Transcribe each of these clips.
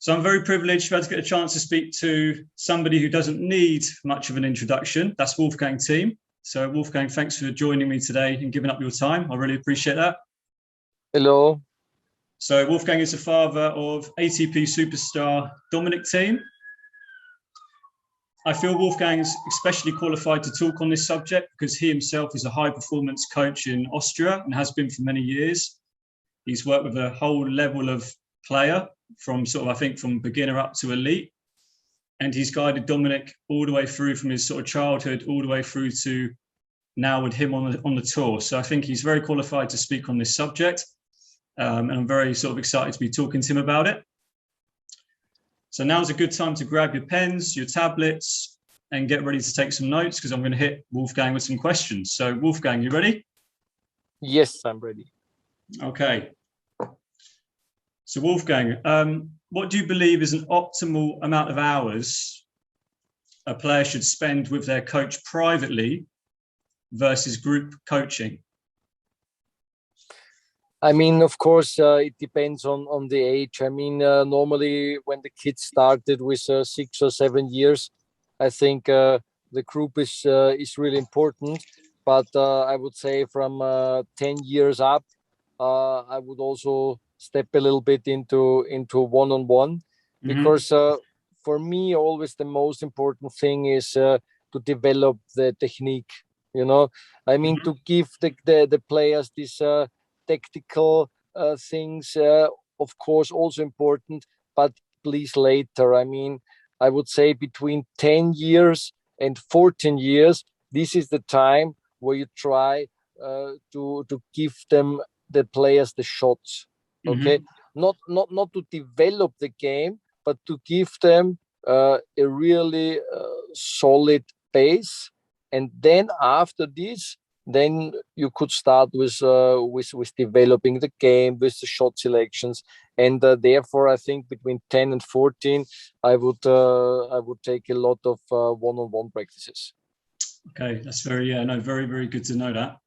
So I'm very privileged to get a chance to speak to somebody who doesn't need much of an introduction. That's Wolfgang Thiem. So Wolfgang, thanks for joining me today and giving up your time. I really appreciate that. Hello. So Wolfgang is the father of ATP superstar Dominic Thiem. I feel Wolfgang's especially qualified to talk on this subject because he himself is a high performance coach in Austria and has been for many years. He's worked with a whole level of player from from beginner up to elite. And he's guided Dominic all the way through from his sort of childhood all the way through to now with him on the tour. So I think he's very qualified to speak on this subject. And I'm very excited to be talking to him about it. So now's a good time to grab your pens, your tablets, and get ready to take some notes because I'm going to hit Wolfgang with some questions. So Wolfgang, you ready? Yes, I'm ready. Okay. So Wolfgang, what do you believe is an optimal amount of hours a player should spend with their coach privately versus group coaching? I mean, of course, it depends on the age. I mean, normally when the kids started with 6 or 7 years, I think the group is really important. But I would say from 10 years up, I would also step a little bit into one-on-one, because for me, always the most important thing is to develop the technique. I mean, to give the players this tactical things, of course, also important, but please later. I mean, I would say between 10 years and 14 years, this is the time where you try to give them the players the shots. Okay, not to develop the game, but to give them a really solid base, and then after this, then you could start with developing the game with the shot selections, and therefore I think between 10 and 14, I would take a lot of one-on-one practices. Okay, that's very very good to know that.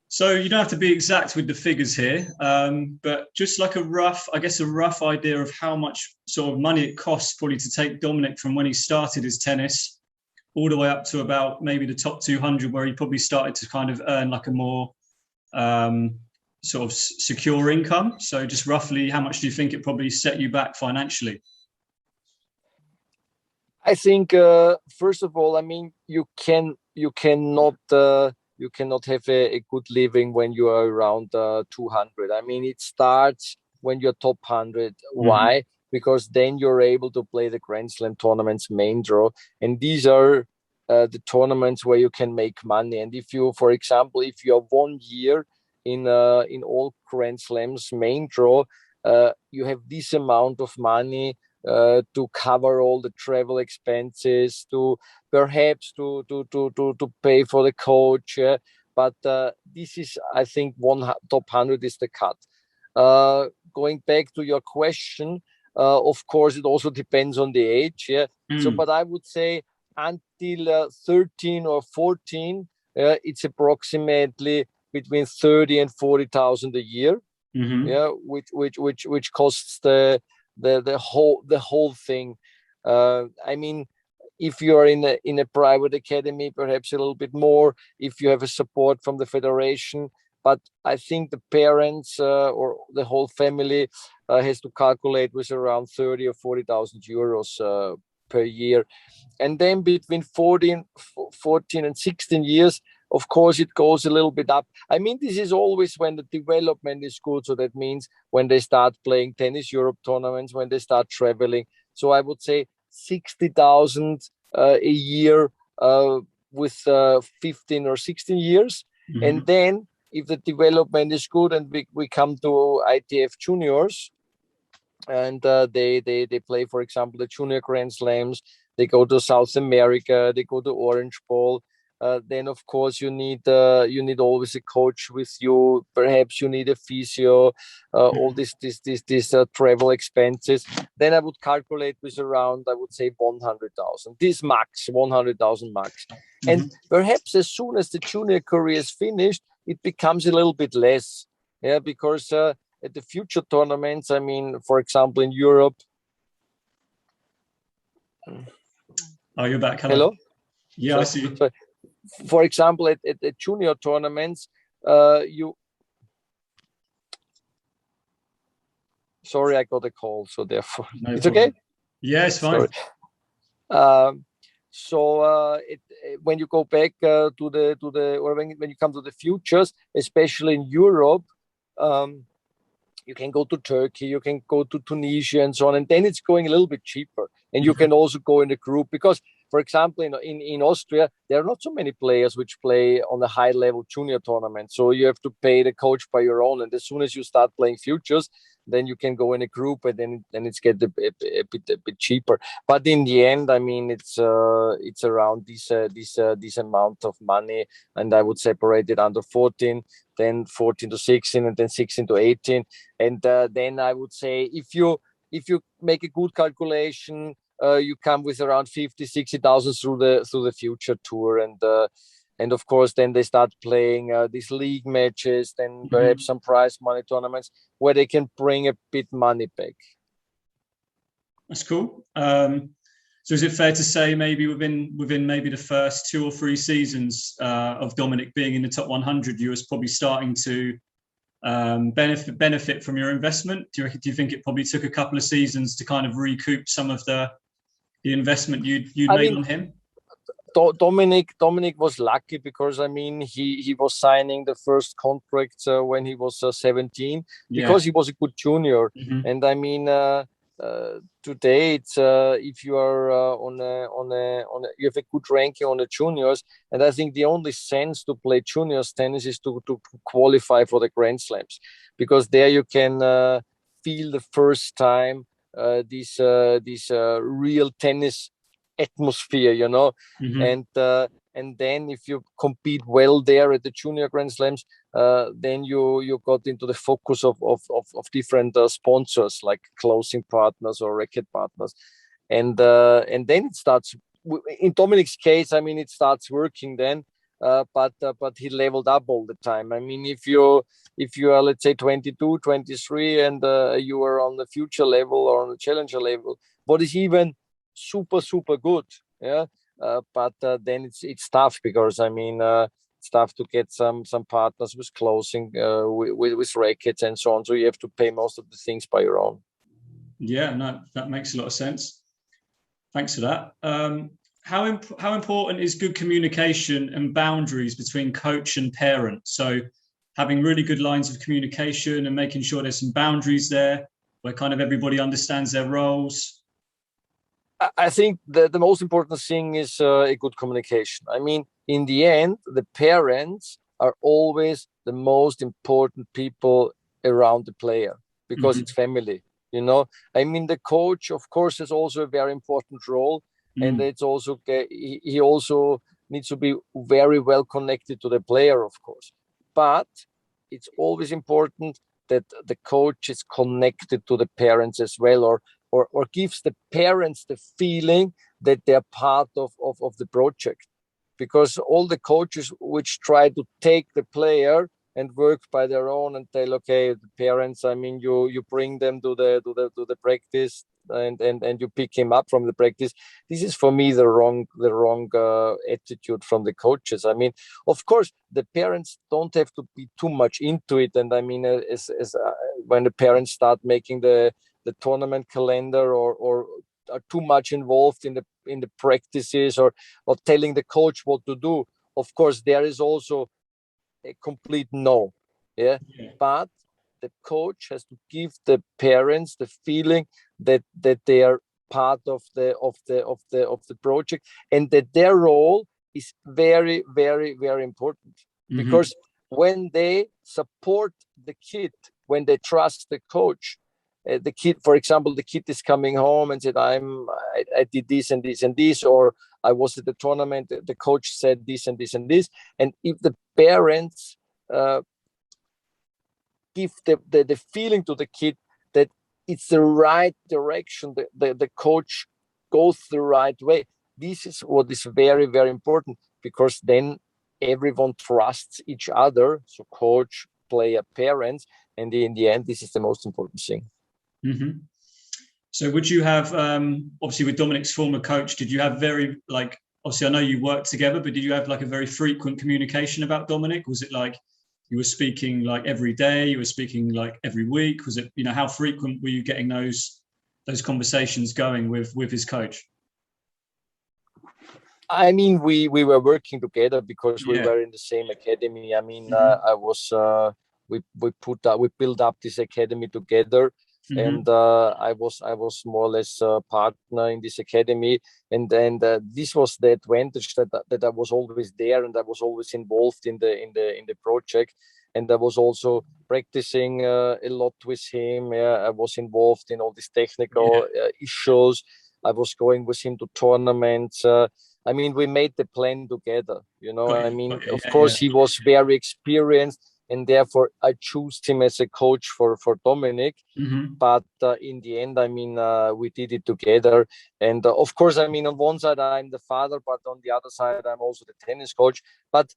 So you don't have to be exact with the figures here, but just like a rough idea of how much sort of money it costs probably to take Dominic from when he started his tennis all the way up to about maybe the top 200, where he probably started to kind of earn like a more sort of secure income. So just roughly, how much do you think it probably set you back financially? I think first of all, I mean, you cannot have a good living when you are around 200. I mean, it starts when you're top 100. Why? Because then you're able to play the Grand Slam tournaments main draw. And these are the tournaments where you can make money. And if you, for example, if you are 1 year in all Grand Slams main draw, you have this amount of money to cover all the travel expenses, to perhaps to pay for the coach. But this is, I think, top 100 is the cut. Going back to your question, of course, it also depends on the age. Yeah. So, but I would say until 13 or 14, it's approximately between 30 and 40,000 a year. Yeah, which costs the whole thing. I mean, if you are in a private academy, perhaps a little bit more. If you have a support from the federation, but I think the parents or the whole family has to calculate with around 30 or 40,000 euros per year. And then between 14 and 16 years, of course, it goes a little bit up. I mean, this is always when the development is good. So that means when they start playing Tennis Europe tournaments, when they start traveling. So I would say 60,000 a year with 15 or 16 years. And then if the development is good and we come to ITF juniors, and they play, for example, the Junior Grand Slams, they go to South America, they go to Orange Bowl. Then of course you need always a coach with you. Perhaps you need a physio, all this travel expenses. Then I would calculate with around, I would say 100,000. This max 100,000 max. And perhaps as soon as the junior career is finished, it becomes a little bit less. Yeah, because at the future tournaments, I mean, for example, in Europe. Oh, you're back. Hello? Yeah, I see. So, for example, at junior tournaments, you. Sorry, I got a call, so therefore No it's problem. okay. Yeah, it's fine. When you go back to the or when you come to the futures, especially in Europe, you can go to Turkey, you can go to Tunisia and so on, and then it's going a little bit cheaper. And you can also go in a group because, for example, in Austria, there are not so many players which play on a high level junior tournament. So you have to pay the coach by your own. And as soon as you start playing futures, then you can go in a group, and then it's get a bit cheaper. But in the end, I mean, it's around this amount of money, and I would separate it under 14, then 14 to 16, and then 16 to 18, and then I would say if you make a good calculation, you come with around 50,000-60,000 through the future tour, and of course then they start playing these league matches, then perhaps some prize money tournaments where they can bring a bit money back. That's cool. So is it fair to say maybe within maybe the first 2 or 3 seasons of Dominic being in the top 100, you was probably starting to benefit from your investment? Do you think it probably took a couple of seasons to kind of recoup some of the investment you'd made on him? Dominic was lucky because I mean he was signing the first contract when he was 17 because he was a good junior, and I mean today it's if you are you have a good ranking on the juniors, and I think the only sense to play juniors tennis is to qualify for the Grand Slams, because there you can feel the first time this real tennis atmosphere, you know, and then if you compete well there at the junior Grand Slams, then you got into the focus of different sponsors like clothing partners or racket partners, and then it starts. In Dominic's case, I mean, it starts working then, but he leveled up all the time. I mean, if you are, let's say, 22, 23, and you are on the future level or on the challenger level, what is even super good, yeah, but then it's tough because I mean it's tough to get some partners with clothing, with rackets and so on, so you have to pay most of the things by your own. Yeah, no, that makes a lot of sense. Thanks for that. How important is good communication and boundaries between coach and parent? So having really good lines of communication and making sure there's some boundaries there where kind of everybody understands their roles. I think the most important thing is a good communication. I mean, in the end, the parents are always the most important people around the player because it's family, you know. I mean, the coach, of course, has also a very important role, and it's also he also needs to be very well connected to the player, of course. But it's always important that the coach is connected to the parents as well, or gives the parents the feeling that they're part of the project. Because all the coaches which try to take the player and work by their own and tell, okay, the parents, I mean, you bring them to the practice and you pick him up from the practice. This is for me the wrong attitude from the coaches. I mean, of course, the parents don't have to be too much into it. And I mean, when the parents start making the tournament calendar or are too much involved in the practices or telling the coach what to do, of course there is also a complete no. Yeah. But the coach has to give the parents the feeling that they are part of the project, and that their role is very, very, very important. Because when they support the kid, when they trust the coach, the kid, for example, the kid is coming home and said, I did this and this and this, or I was at the tournament, the coach said this and this and this. And if the parents give the feeling to the kid that it's the right direction, the coach goes the right way, this is what is very, very important, because then everyone trusts each other, so coach, player, parents, And in the end, this is the most important thing. Mm-hmm. So would you have, obviously with Dominic's former coach, did you have very, like, obviously I know you worked together, but did you have like a very frequent communication about Dominic? Was it like you were speaking like every day, you were speaking like every week? Was it, you know, how frequent were you getting those conversations going with his coach? I mean, we were working together because we Yeah. were in the same academy. I mean, Mm-hmm. I was we built up this academy together, Mm-hmm. and I was more or less a partner in this academy, and this was the advantage that I was always there and I was always involved in the project, and I was also practicing a lot with him. I was involved in all these technical issues. I was going with him to tournaments. I mean, we made the plan together, you know. I mean, of course, he was very experienced, and therefore I chose him as a coach for Dominic. Mm-hmm. But in the end, I mean, we did it together. And of course, I mean, on one side, I'm the father, but on the other side, I'm also the tennis coach. But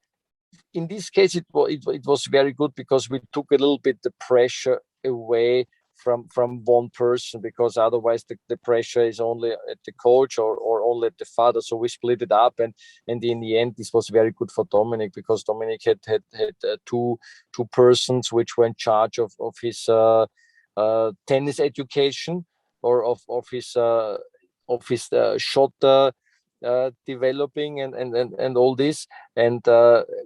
in this case, it was very good because we took a little bit the pressure away from one person, because otherwise the pressure is only at the coach or only at the father. So we split it up, and in the end this was very good for Dominic, because Dominic had two persons which were in charge of his tennis education, or of his shot developing and all this, and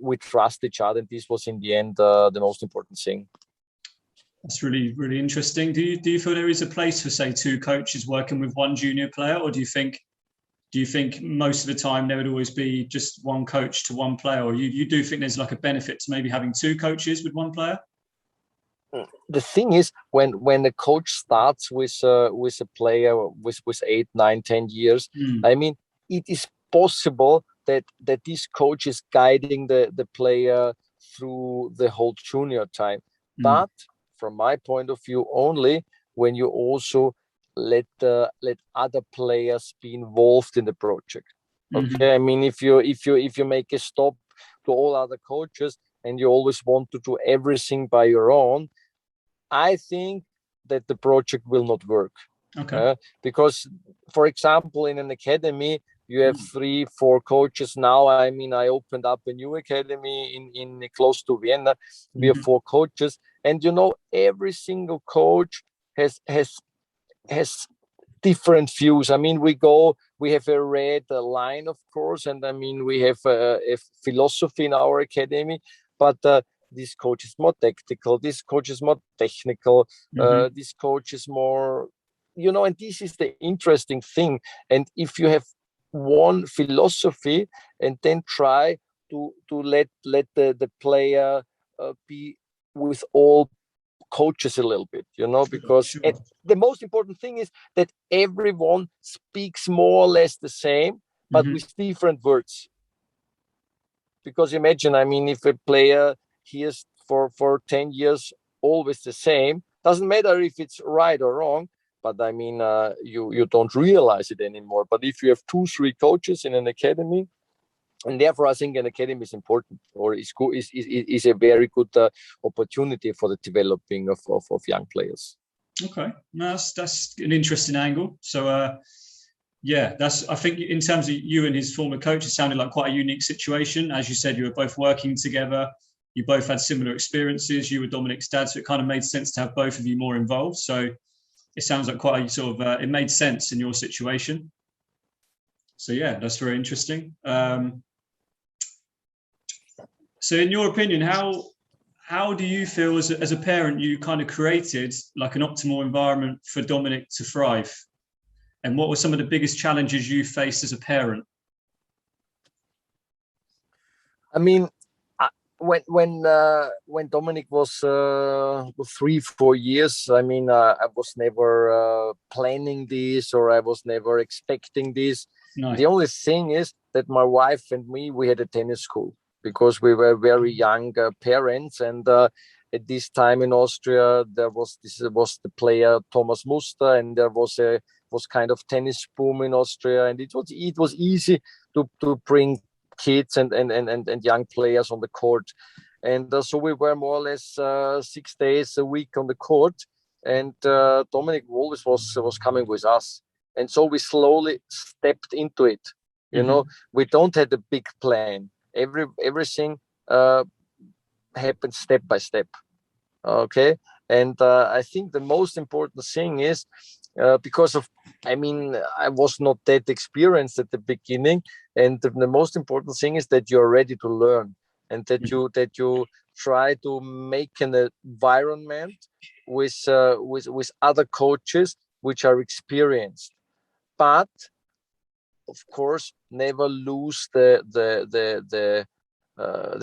we trust each other, and this was in the end the most important thing. That's really, really interesting. Do you feel there is a place for, say, two coaches working with one junior player, or do you think most of the time there would always be just one coach to one player, or you do think there's like a benefit to maybe having two coaches with one player? The thing is, when a coach starts with a player with 8, 9, 10 years, I mean, it is possible that this coach is guiding the player through the whole junior time. But from my point of view, only when you also let other players be involved in the project. Okay, I mean, if you make a stop to all other coaches and you always want to do everything by your own, I think that the project will not work. Okay. Because, for example, in an academy, you have 3, 4 coaches now. I mean, I opened up a new academy in close to Vienna. We have 4 coaches, and you know, every single coach has different views. I mean, we have a red line, of course, and I mean, we have a philosophy in our academy, but this coach is more tactical, this coach is more technical, this coach is more, you know, and this is the interesting thing. And if you have one philosophy and then try to let the player be with all coaches a little bit, you know, because the most important thing is that everyone speaks more or less the same, but with different words. Because imagine, I mean, if a player hears for 10 years always the same, doesn't matter if it's right or wrong, but I mean, you don't realize it anymore. But if you have 2, 3 coaches in an academy, and therefore I think an academy is important, or is a very good opportunity for the developing of young players. Okay, no, that's an interesting angle. So yeah, I think in terms of you and his former coach, it sounded like quite a unique situation. As you said, you were both working together. You both had similar experiences. You were Dominic's dad, so it kind of made sense to have both of you more involved. So it sounds like quite a sort of, it made sense in your situation. So yeah, that's very interesting. So in your opinion, how do you feel as a parent you kind of created like an optimal environment for Dominic to thrive? And what were some of the biggest challenges you faced as a parent? I mean, when Dominic was 3, 4 years, I mean, I was never planning this, or I was never expecting this. No. The only thing is that my wife and me, we had a tennis school, because we were very young parents, and at this time in Austria there was the player Thomas Muster, and there was kind of tennis boom in Austria, and it was easy to bring kids and young players on the court. And so we were more or less 6 days a week on the court, and Dominic always was coming with us, and so we slowly stepped into it. You know, we don't have a big plan. Everything happens step by step. Okay, and I think the most important thing is because of, I mean, I was not that experienced at the beginning, and the most important thing is that you're ready to learn, and that you try to make an environment with other coaches which are experienced, but of course never lose the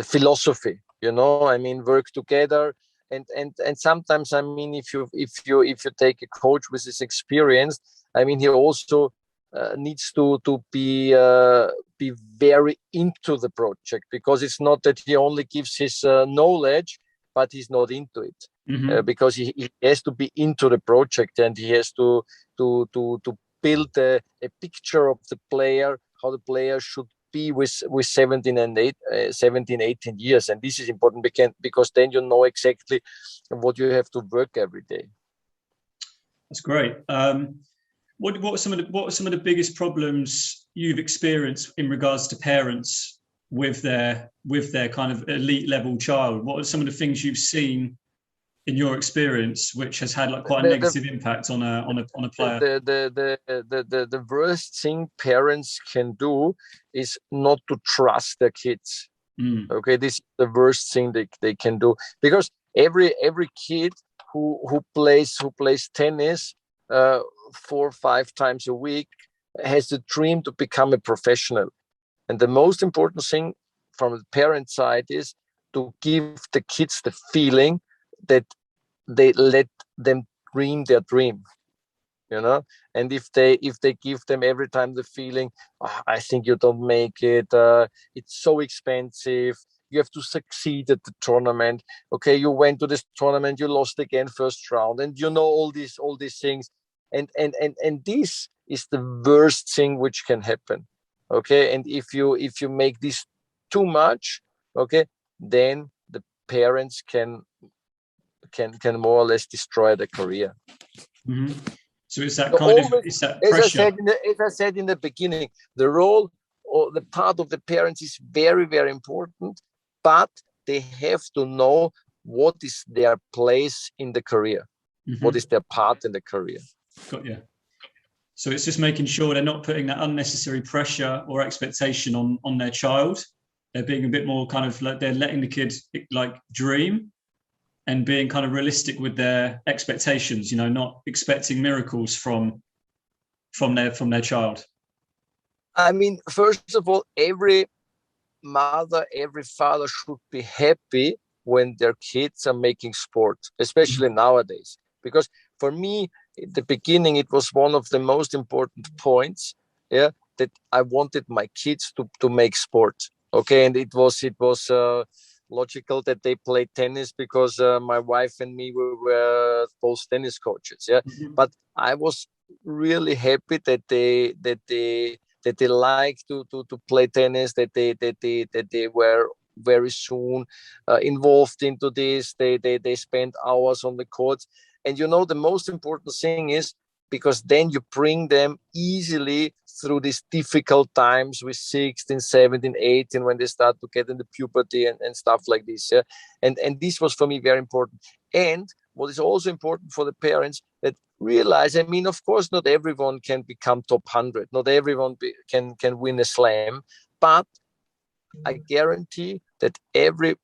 philosophy. You know, I mean, work together. And sometimes, I mean, if you take a coach with this experience, I mean, he also needs to be very into the project, because it's not that he only gives his knowledge, but he's not into it, because he has to be into the project, and he has to build a picture of the player, how the player should be with 17, 18 years. And this is important because then you know exactly what you have to work every day. That's great. What are some of the biggest problems you've experienced in regards to parents with their kind of elite level child? What are some of the things you've seen in your experience which has had like quite a negative impact on a player? The worst thing parents can do is not to trust their kids. Okay, this is the worst thing they can do, because every kid who plays tennis 4 or 5 times a week has a dream to become a professional. And the most important thing from the parent side is to give the kids the feeling that they let them dream their dream, you know. And if they give them every time the feeling, oh, I think you don't make it, it's so expensive, you have to succeed at the tournament, okay, you went to this tournament, you lost again first round, and you know, all these things, and this is the worst thing which can happen. Okay, and if you make this too much, okay, then the parents can more or less destroy the career. So it's that kind of, it's that pressure. As I said in the beginning, the role or the part of the parents is very, very important, but they have to know what is their place in the career, what is their part in the career. Got you. So it's just making sure they're not putting that unnecessary pressure or expectation on their child. They're being a bit more kind of like, they're letting the kid like dream, and being kind of realistic with their expectations, you know, not expecting miracles from their child. I mean, first of all, every mother, every father should be happy when their kids are making sport, especially nowadays. Because for me, at the beginning, it was one of the most important points, yeah, that I wanted my kids to make sport. Okay, and it was logical that they played tennis, because my wife and me were both tennis coaches. Yeah, but I was really happy that they like to play tennis, that they were very soon involved into this. They spent hours on the courts, and you know, the most important thing is, because then you bring them easily through these difficult times with 16, 17, 18, when they start to get into puberty and stuff like this. Yeah? And this was for me very important. And what is also important for the parents, that realize, I mean, of course, not everyone can become top 100. Not everyone can win a slam. But I guarantee that every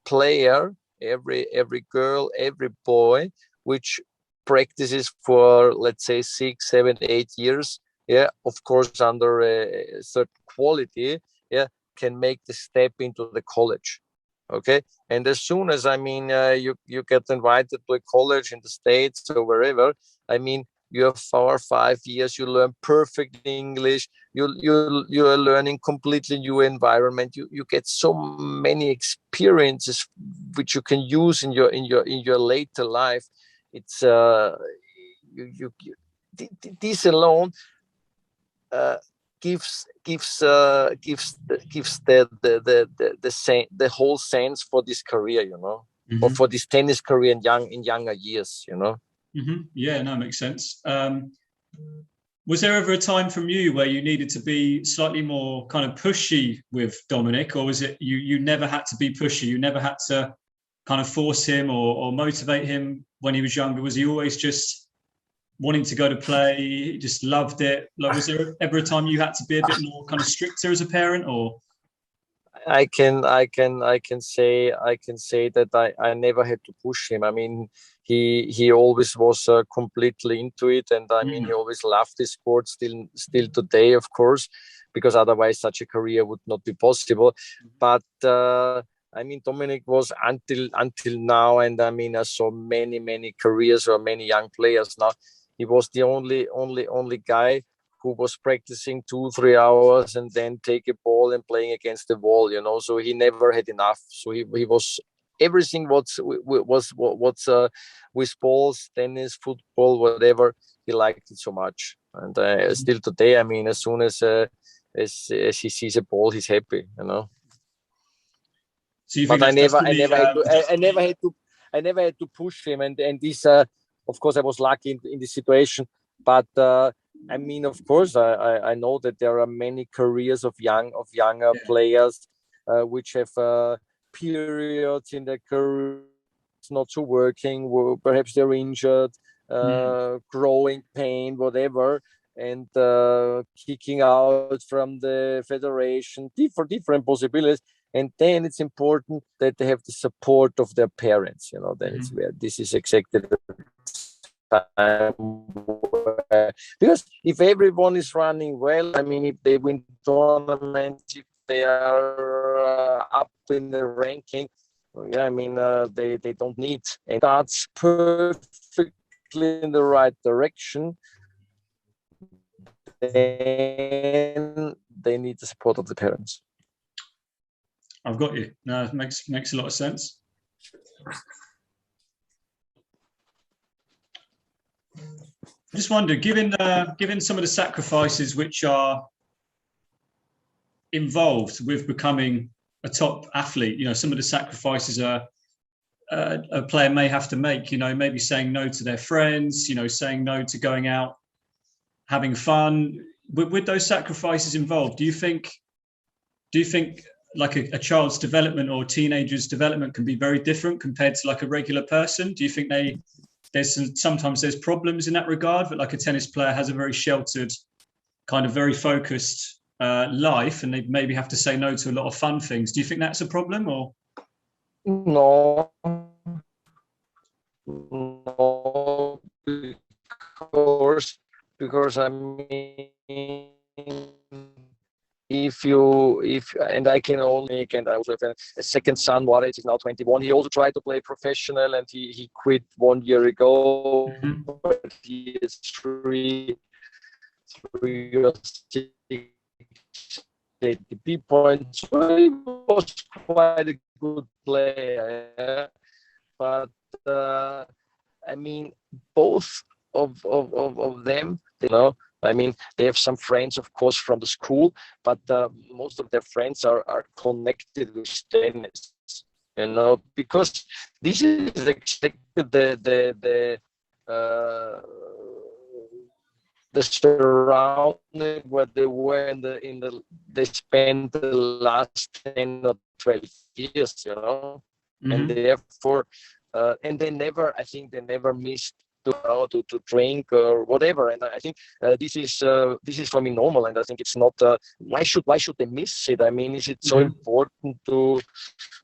player, every girl, every boy, which practices for, let's say, 6, 7, 8 years, yeah, of course, under a certain quality, yeah, can make the step into the college. Okay, and as soon as, I mean, you get invited to a college in the States or wherever, I mean, you have 4 or 5 years, you learn perfect English, you are learning completely new environment, you get so many experiences which you can use in your later life. It's this alone the whole sense for this career, or for this tennis career in younger years, Yeah, no, makes sense. Was there ever a time from you where you needed to be slightly more kind of pushy with Dominic, or was it you never had to be pushy? You never had to kind of force him or motivate him when he was younger? Was he always just wanting to go to play? He just loved it? Like, was there ever a time you had to be a bit more kind of stricter as a parent, or? I can say that I never had to push him. I mean, he always was completely into it, and I mean, he always loved this sport still today, of course, because otherwise such a career would not be possible. But I mean, Dominic was until now, and I mean, I saw many careers or many young players now. He was the only guy who was practicing 2-3 hours and then take a ball and playing against the wall, so he never had enough. So he was everything what's with balls, tennis, football, whatever. He liked it so much, and still today, I mean, as soon as he sees a ball, he's happy, So you but think I never had to push him, and this of course I was lucky in this situation, but I mean, of course, I know that there are many careers of younger players which have periods in their career not so working, perhaps they're injured, growing pain, whatever, and kicking out from the federation for different possibilities. And then it's important that they have the support of their parents. Then it's where this is exactly the time. Because if everyone is running well, I mean, if they win tournaments, if they are up in the ranking, I mean, they don't need, and that's perfectly in the right direction. Then they need the support of the parents. I've got you. No, it makes a lot of sense. I just wonder, given some of the sacrifices which are involved with becoming a top athlete, some of the sacrifices a player may have to make, maybe saying no to their friends, saying no to going out, having fun. With those sacrifices involved, do you think like a child's development or teenager's development can be very different compared to like a regular person? Do you think sometimes there's problems in that regard, but like a tennis player has a very sheltered, kind of very focused life, and they maybe have to say no to a lot of fun things? Do you think that's a problem, or? No, because I mean, if and I can only, and I also have a second son, Moritz is now 21. He also tried to play professional, and he quit 1 year ago. But he is 3 or 6 ATP points. So he was quite a good player. But I mean, both of them, I mean, they have some friends, of course, from the school, but most of their friends are connected with tennis, because this is exactly the surrounding where they were they spent the last 10 or 12 years, and therefore, and they never missed to drink or whatever. And I think this is for me normal, and I think it's not why should they miss it? I mean, is it so important to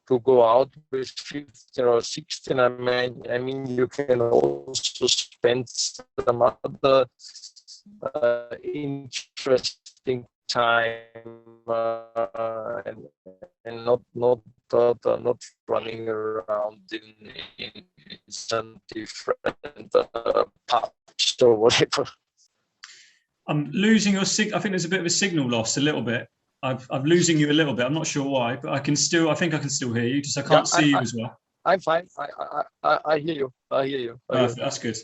go out with 15 or 16? I mean you can also spend some other interesting time and not running around in some different pubs or whatever. I'm losing your I think there's a bit of a signal loss, a little bit. I'm losing you a little bit. I'm not sure why, but I think I can still hear you. Just I can't see you as well. I'm fine. I hear you. Perfect. That's good.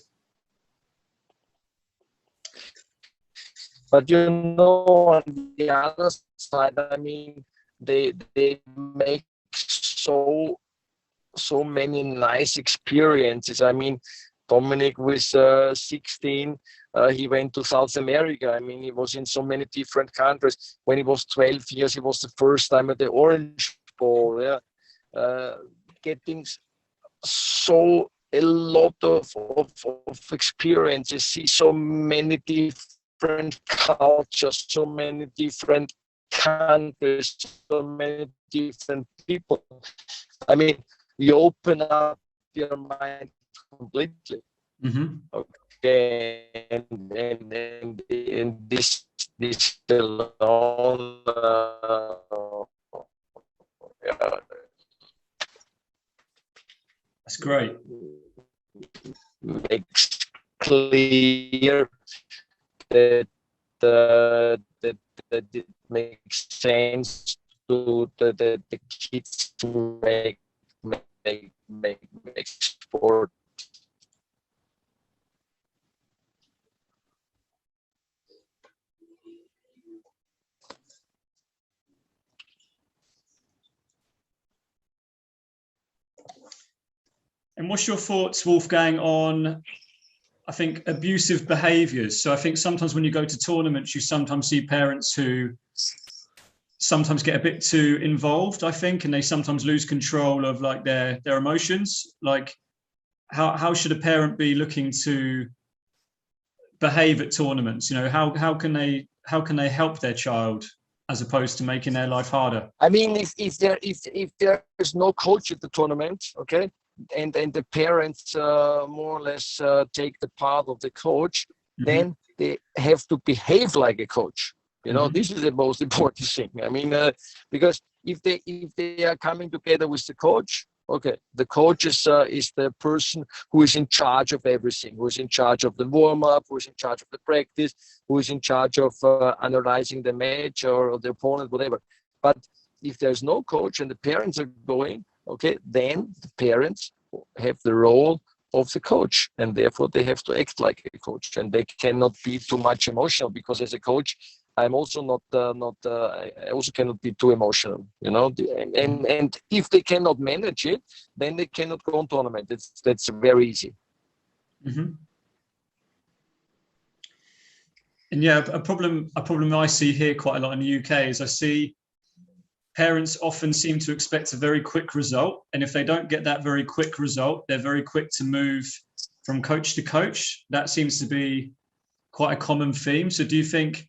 But on the other side, I mean, they make so many nice experiences. I mean, Dominic was 16. He went to South America. I mean, he was in so many different countries. When he was 12 years, he was the first time at the Orange Bowl. Yeah, getting so a lot of experiences, see so many different cultures, so many different countries, so many different people. I mean, you open up your mind completely. Mm-hmm. Okay, and this alone That's great. Makes clear that that it makes sense to the kids to make sport. And what's your thoughts, Wolfgang, on, I think, abusive behaviours? So I think sometimes when you go to tournaments, you sometimes see parents who sometimes get a bit too involved, I think, and they sometimes lose control of like their emotions. Like, how should a parent be looking to behave at tournaments? You know, how can they help their child as opposed to making their life harder? I mean, if there is no coach at the tournament, okay, and the parents more or less take the part of the coach, then they have to behave like a coach. You know, this is the most important thing. I mean, because if they are coming together with the coach, okay, the coach is the person who is in charge of everything, who is in charge of the warm up, who is in charge of the practice, who is in charge of analyzing the match or the opponent, whatever. But if there's no coach and the parents are going, okay, then the parents have the role of the coach, and therefore they have to act like a coach, and they cannot be too much emotional, because as a coach, I'm also not I also cannot be too emotional, you know. And if they cannot manage it, then they cannot go on tournament. That's very easy. Mm-hmm. And yeah, a problem I see here quite a lot in the UK is I see parents often seem to expect a very quick result, and if they don't get that very quick result, they're very quick to move from coach to coach. That seems to be quite a common theme. So do you think,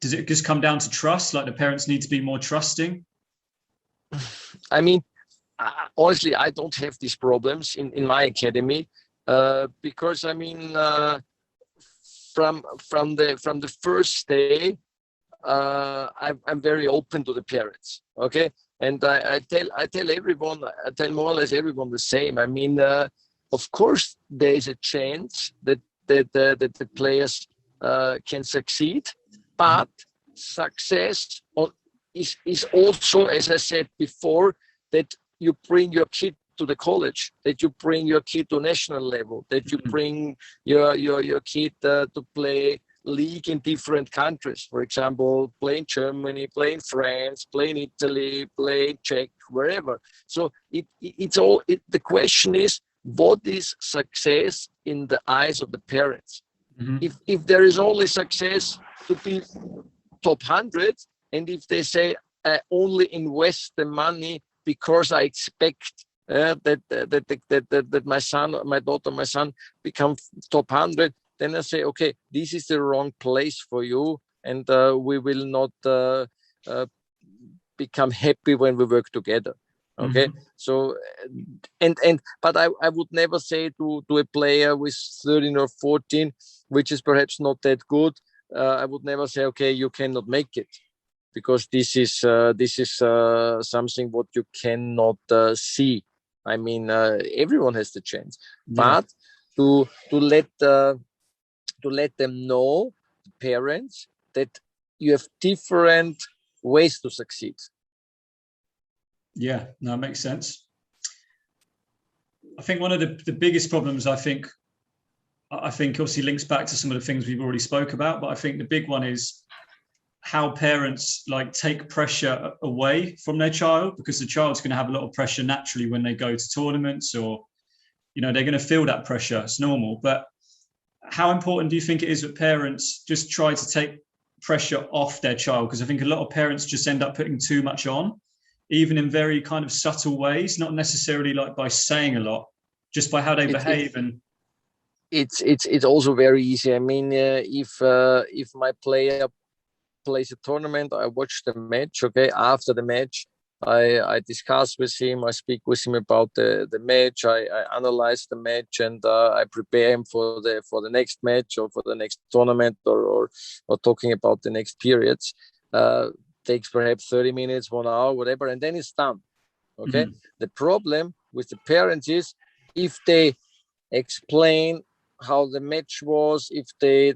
does it just come down to trust? Like the parents need to be more trusting? I mean, honestly, I don't have these problems in my academy, because I mean, from the first day, I'm very open to the parents. Okay, and I tell everyone, I tell more or less everyone the same. I mean, of course, there is a chance that the players can succeed, but success is also, as I said before, that you bring your kid to the college, that you bring your kid to national level, that you bring your kid to play league in different countries. For example, play in Germany, play in France, play in Italy, play in Czech, wherever. So it's all. The question is, what is success in the eyes of the parents? If there is only success to be top 100, and if they say I only invest the money because I expect that my son, my daughter, my son become top 100, then I say, okay, this is the wrong place for you, and we will not become happy when we work together. Okay, so but I would never say to a player with 13 or 14, which is perhaps not that good, I would never say, okay, you cannot make it, because this is something what you cannot see. I mean, everyone has the chance, but to let them know, parents, that you have different ways to succeed. Yeah, no, it makes sense. I think one of the biggest problems, I think, I think obviously links back to some of the things we've already spoke about, but I think the big one is how parents like take pressure away from their child, because the child's going to have a lot of pressure naturally when they go to tournaments, or they're going to feel that pressure. It's normal. But how important do you think it is that parents just try to take pressure off their child? Because I think a lot of parents just end up putting too much on, even in very kind of subtle ways, not necessarily like by saying a lot, just by how they behave. And it's also very easy. I mean, if my player plays a tournament, I watch the match. Okay, after the match, I discuss with him. I speak with him about the match. I analyze the match, and I prepare him for the next match or for the next tournament, or talking about the next periods. Takes perhaps 30 minutes, 1 hour, whatever, and then it's done. Okay. Mm-hmm. The problem with the parents is if they explain how the match was, if they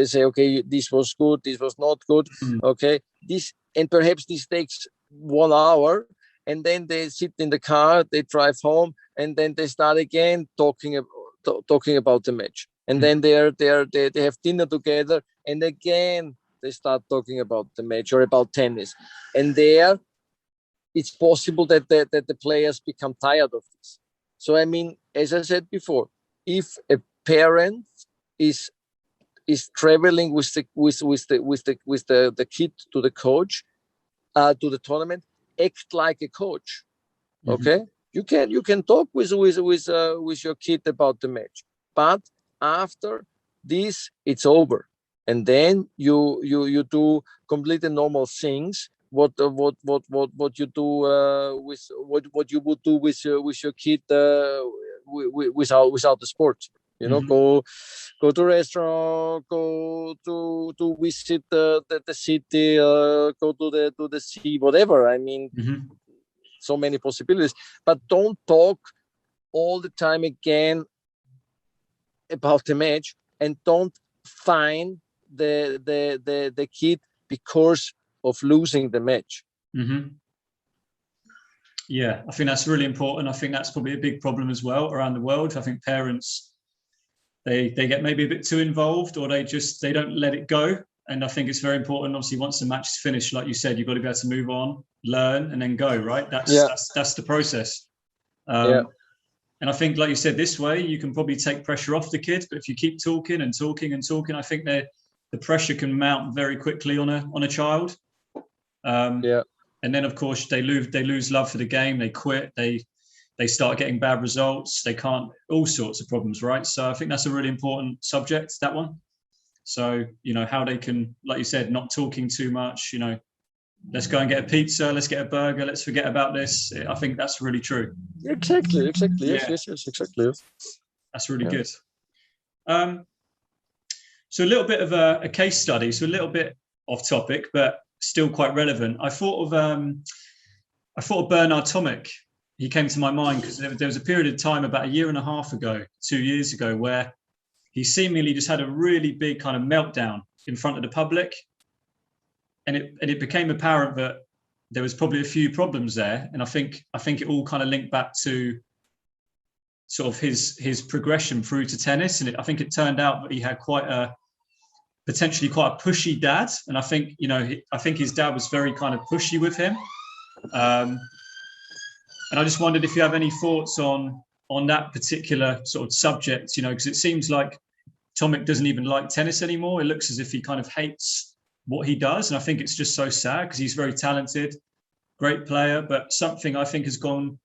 say, okay, this was good, this was not good, okay, this, and perhaps this takes 1 hour, and then they sit in the car, they drive home, and then they start again talking about the match, and then they have dinner together, and again they start talking about the match or about tennis, and there it's possible that the players become tired of this. So I mean, as I said before, if a parent is traveling with the kid to the coach, to the tournament, act like a coach. Okay, you can talk with your kid about the match, but after this it's over, and then you do completely normal things. What you do with what you would do with your kid without the sport. Go to restaurant, go to visit the city, go to the sea, whatever. I mean, so many possibilities. But don't talk all the time again about the match, and don't fine the kid because of losing the match. Yeah, I think that's really important. I think that's probably a big problem as well around the world. I think parents, they get maybe a bit too involved, or they don't let it go. And I think it's very important. Obviously, once the match is finished, like you said, you've got to be able to move on, learn, and then go. Right? That's the process. And I think, like you said, this way you can probably take pressure off the kids. But if you keep talking and talking and talking, I think the pressure can mount very quickly on a child. And then, of course, they lose love for the game. They quit. They start getting bad results. They can't, all sorts of problems, right? So I think that's a really important subject, that one. So, how they can, like you said, not talking too much, let's go and get a pizza, let's get a burger, let's forget about this. I think that's really true. Exactly. Yes, exactly. That's really good. So a little bit of a case study, so a little bit off topic, but still quite relevant. I thought of Bernard Tomic. He came to my mind because there was a period of time about 1.5 years ago, 2 years ago, where he seemingly just had a really big kind of meltdown in front of the public, and it became apparent that there was probably a few problems there. And I think it all kind of linked back to sort of his progression through to tennis, and I think it turned out that he had potentially quite a pushy dad, and I think his dad was very kind of pushy with him. And I just wondered if you have any thoughts on that particular sort of subject, because it seems like Tomic doesn't even like tennis anymore. It looks as if he kind of hates what he does. And I think it's just so sad because he's very talented, great player, but something I think has gone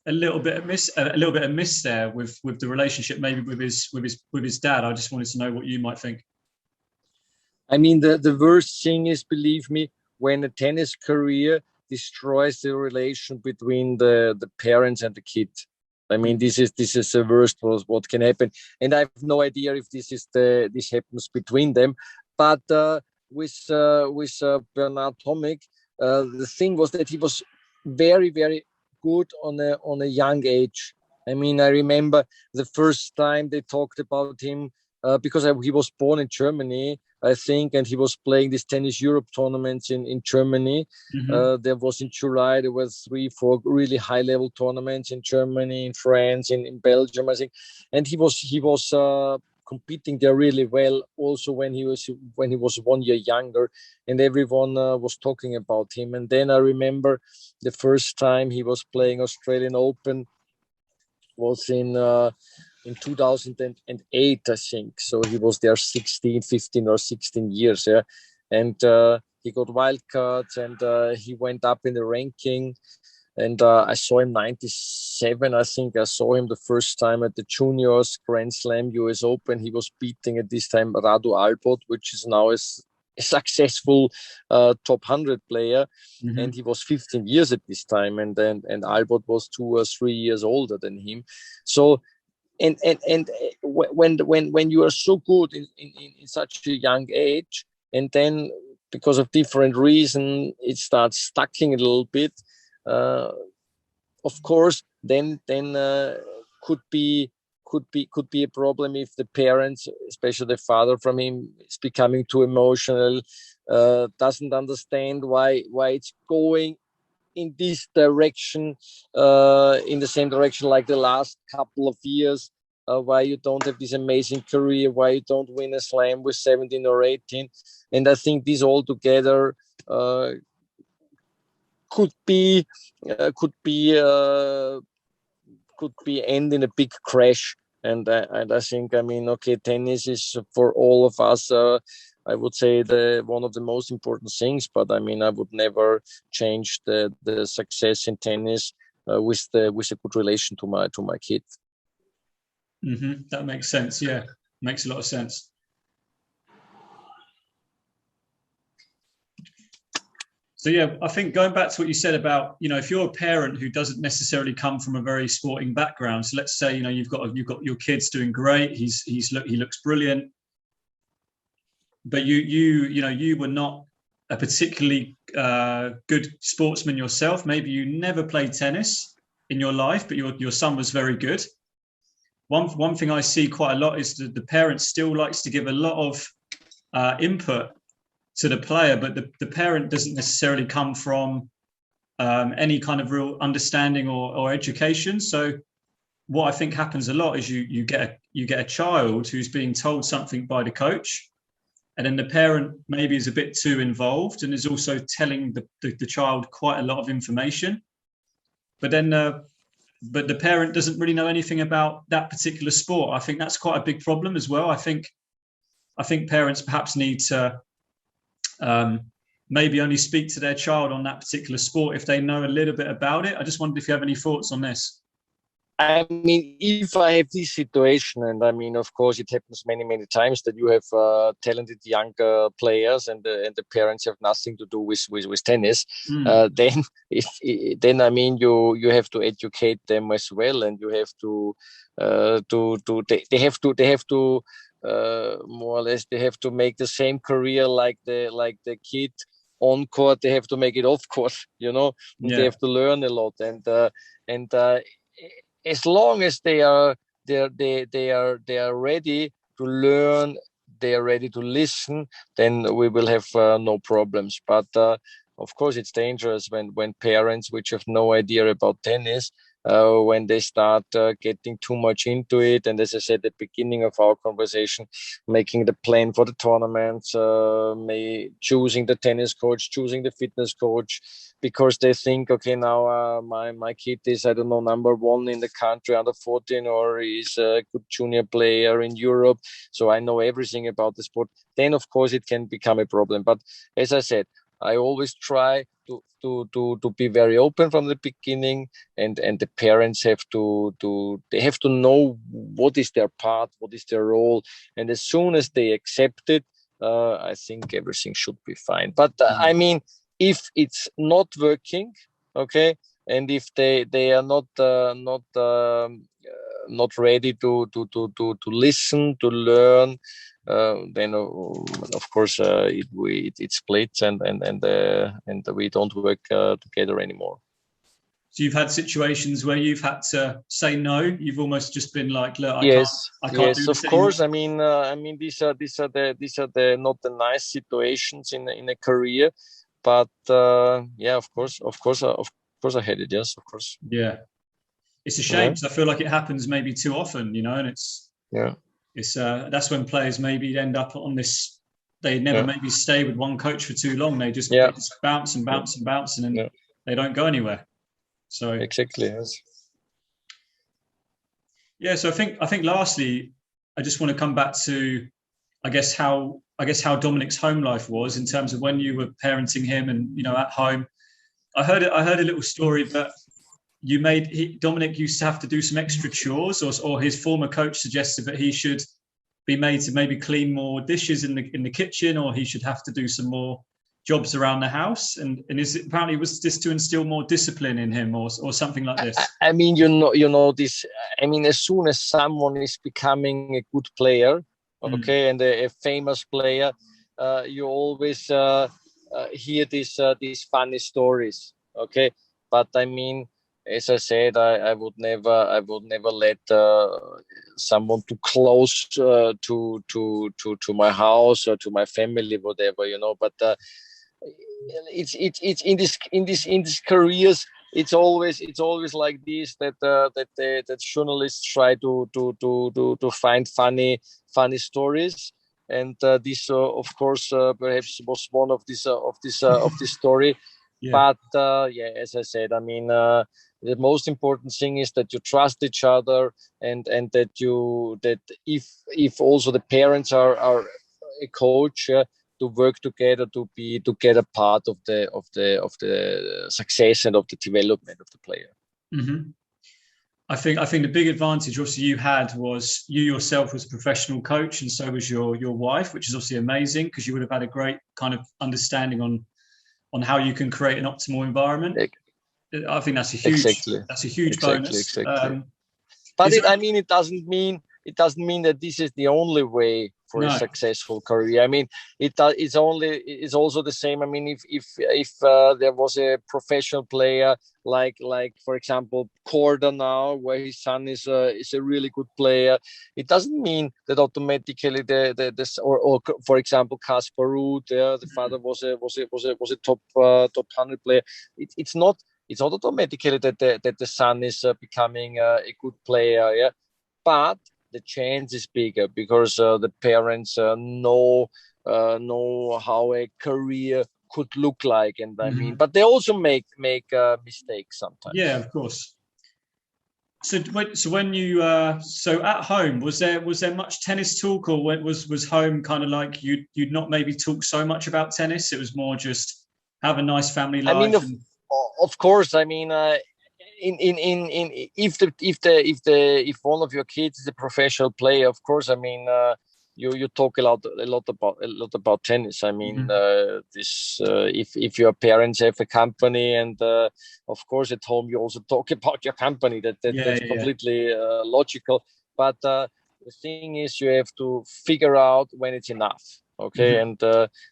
a little bit amiss there with the relationship, maybe with his dad. I just wanted to know what you might think. I mean, the worst thing is, believe me, when a tennis career destroys the relation between the parents and the kid. I mean, this is the worst what can happen, and I have no idea if this happens between them. But with Bernard Tomic, the thing was that he was very, very good on a young age. I mean, I remember the first time they talked about him because he was born in Germany, I think, and he was playing these Tennis Europe tournaments in Germany. There was in July, there were 3-4 really high-level tournaments in Germany, in France, in Belgium, I think. And he was competing there really well. Also when he was 1 year younger, and everyone was talking about him. And then I remember the first time he was playing Australian Open was in 2008, I think. So he was there 15 or 16 years, yeah. And he got wild cards, and he went up in the ranking. And I saw him 97, I think. I saw him the first time at the Juniors Grand Slam US Open. He was beating at this time Radu Albot, which is now a successful top 100 player. Mm-hmm. And he was 15 years at this time. And Albot was 2 or 3 years older than him. So, and when you are so good in such a young age, and then because of different reasons, it starts stacking a little bit. Of course, then could be a problem if the parents, especially the father from him, is becoming too emotional, doesn't understand why it's going in this direction, in the same direction like the last couple of years. Why you don't have this amazing career, why you don't win a slam with 17 or 18. And I think this all together could be end in a big crash. And I think, I mean, okay, tennis is for all of us, I would say, one of the most important things. But I mean, I would never change the success in tennis with a good relation to my kid. Mm-hmm. That makes sense. Yeah, makes a lot of sense. So yeah, I think going back to what you said about, if you're a parent who doesn't necessarily come from a very sporting background, so let's say, you've got your kid's doing great, he looks brilliant, but you were not a particularly good sportsman yourself. Maybe you never played tennis in your life, but your son was very good. One thing I see quite a lot is that the parent still likes to give a lot of input to the player, but the parent doesn't necessarily come from any kind of real understanding or education. So what I think happens a lot is you get a child who's being told something by the coach, and then the parent maybe is a bit too involved and is also telling the child quite a lot of information. But then but the parent doesn't really know anything about that particular sport. I think that's quite a big problem as well. I think parents perhaps need to maybe only speak to their child on that particular sport if they know a little bit about it. I just wondered if you have any thoughts on this. I mean, if I have this situation, and I mean, of course, it happens many, many times that you have talented young players, and the parents have nothing to do with tennis. Then I mean, you have to educate them as well, and you have to they have to more or less, they have to make the same career like the kid on court. They have to make it off court, and they have to learn a lot, and as long as they are ready to learn, they are ready to listen, then we will have no problems. But of course, it's dangerous when parents which have no idea about tennis, when they start getting too much into it. And as I said at the beginning of our conversation, making the plan for the tournaments, choosing the tennis coach, choosing the fitness coach, because they think, okay, now my kid is, I don't know, number one in the country under 14, or he's a good junior player in Europe, so I know everything about the sport. Then of course it can become a problem. But as I said, I always try to be very open from the beginning, and the parents have to know what is their part, what is their role, and as soon as they accept it, I think everything should be fine. But I mean, if it's not working, okay, and if they are not ready to listen, to learn, then of course it splits, and we don't work together anymore. So you've had situations where you've had to say no. You've almost just been like, look, I can't do this of course. Anymore. I mean, these are the not the nice situations in a career, but yeah, of course, I had it. Yes, of course. Yeah, it's a shame because I feel like it happens maybe too often, and it's It's that's when players maybe end up on this. They never maybe stay with one coach for too long. They just bounce and bounce and bounce, and they don't go anywhere. So exactly. Yes. Yeah. So I think lastly, I just want to come back to, I guess how Dominic's home life was in terms of when you were parenting him and, you know, at home. I heard a little story that Dominic used to have to do some extra chores, or his former coach suggested that he should be made to maybe clean more dishes in the kitchen, or he should have to do some more jobs around the house. And apparently was this to instill more discipline in him, or something like this? I mean, you know this. I mean, as soon as someone is becoming a good player, okay, and a famous player, you always hear these funny stories, okay. But I mean, as I said, I would never let someone too close to my house or to my family, whatever, you know. But it's in this careers, it's always like this, that journalists try to find funny stories, and this of course perhaps was one of this story. But as I said, I mean, the most important thing is that you trust each other, and that if also the parents are a coach, to work together to get a part of the success and of the development of the player. Mm-hmm. I think the big advantage obviously you had was you yourself was a professional coach, and so was your wife, which is obviously amazing, because you would have had a great kind of understanding on how you can create an optimal environment. I think that's a huge bonus. Exactly. But it doesn't mean that this is the only way for a successful career. I mean, it's also the same. I mean, if there was a professional player like for example Korda now, where his son is a really good player, it doesn't mean that automatically or for example Kaspar Ruud, the father was a top 100 player. It's not automatically that the son is becoming a good player. Yeah, but the chance is bigger because the parents know how a career could look like, and I mean, but they also make mistakes sometimes. Yeah, of course. So when you so at home, was there much tennis talk, or was home kind of like you'd not maybe talk so much about tennis? It was more just have a nice family life. I mean, of course. I mean, if one of your kids is a professional player, of course, I mean, you talk a lot about tennis. I mean, if your parents have a company, and of course at home you also talk about your company. That's completely logical. But the thing is, you have to figure out when it's enough, okay, and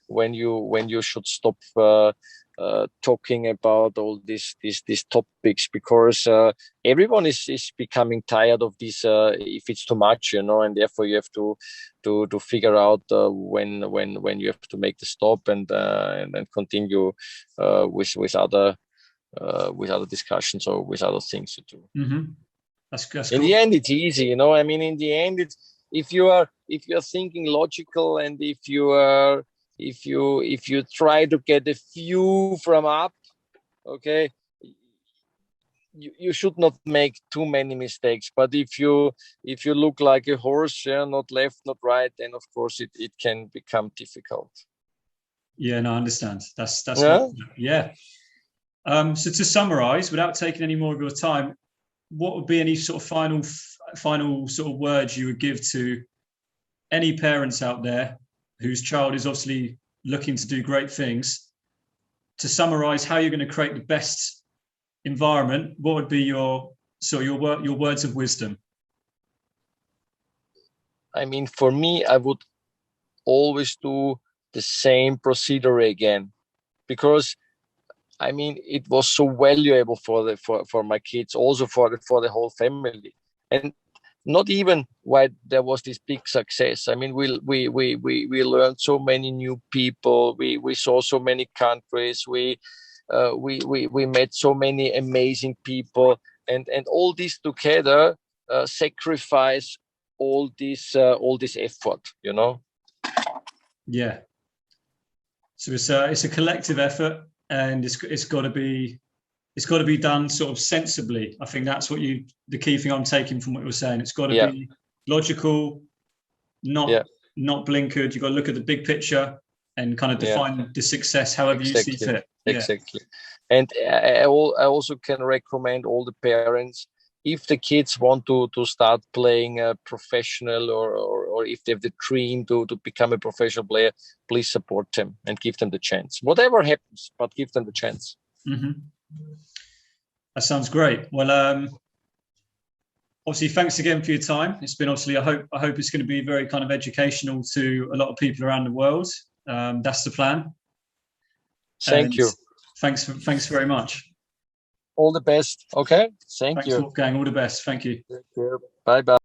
when you should stop talking about all these topics, because everyone is becoming tired of this if it's too much, you know, and therefore you have to figure out when you have to make the stop, and then continue with other discussions or with other things to do. That's cool. In the end, it's easy, you know. I mean, in the end, it's if you're thinking logical, and if you try to get a view from up, okay, you should not make too many mistakes. But if you look like a horse, not left, not right, then of course it can become difficult. Yeah, no, I understand. That's yeah. So to summarize, without taking any more of your time, what would be any sort of final sort of words you would give to any parents out there whose child is obviously looking to do great things? To summarize how you're going to create the best environment, what would be your words of wisdom? I mean, for me, I would always do the same procedure again, because I mean, it was so valuable for my kids, also for the whole family, and not even why there was this big success. I mean, we learned so many new people. We saw so many countries. We met so many amazing people, and all this together sacrifice all this effort, you know. Yeah. So it's a collective effort, and it's got to be done sort of sensibly. I think that's the key thing I'm taking from what you were saying. It's got to be logical, not blinkered. You've got to look at the big picture and kind of define the success however you see fit. Exactly. And I also can recommend all the parents, if the kids want to start playing professional, or if they have the dream to become a professional player, please support them and give them the chance. Whatever happens, but give them the chance. Mm-hmm. That sounds great. Well, obviously, thanks again for your time. It's been I hope it's going to be very kind of educational to a lot of people around the world. That's the plan. Thank you. Thanks very much. All the best. Okay. Thanks, Wolfgang. All the best. Thank you. Bye bye.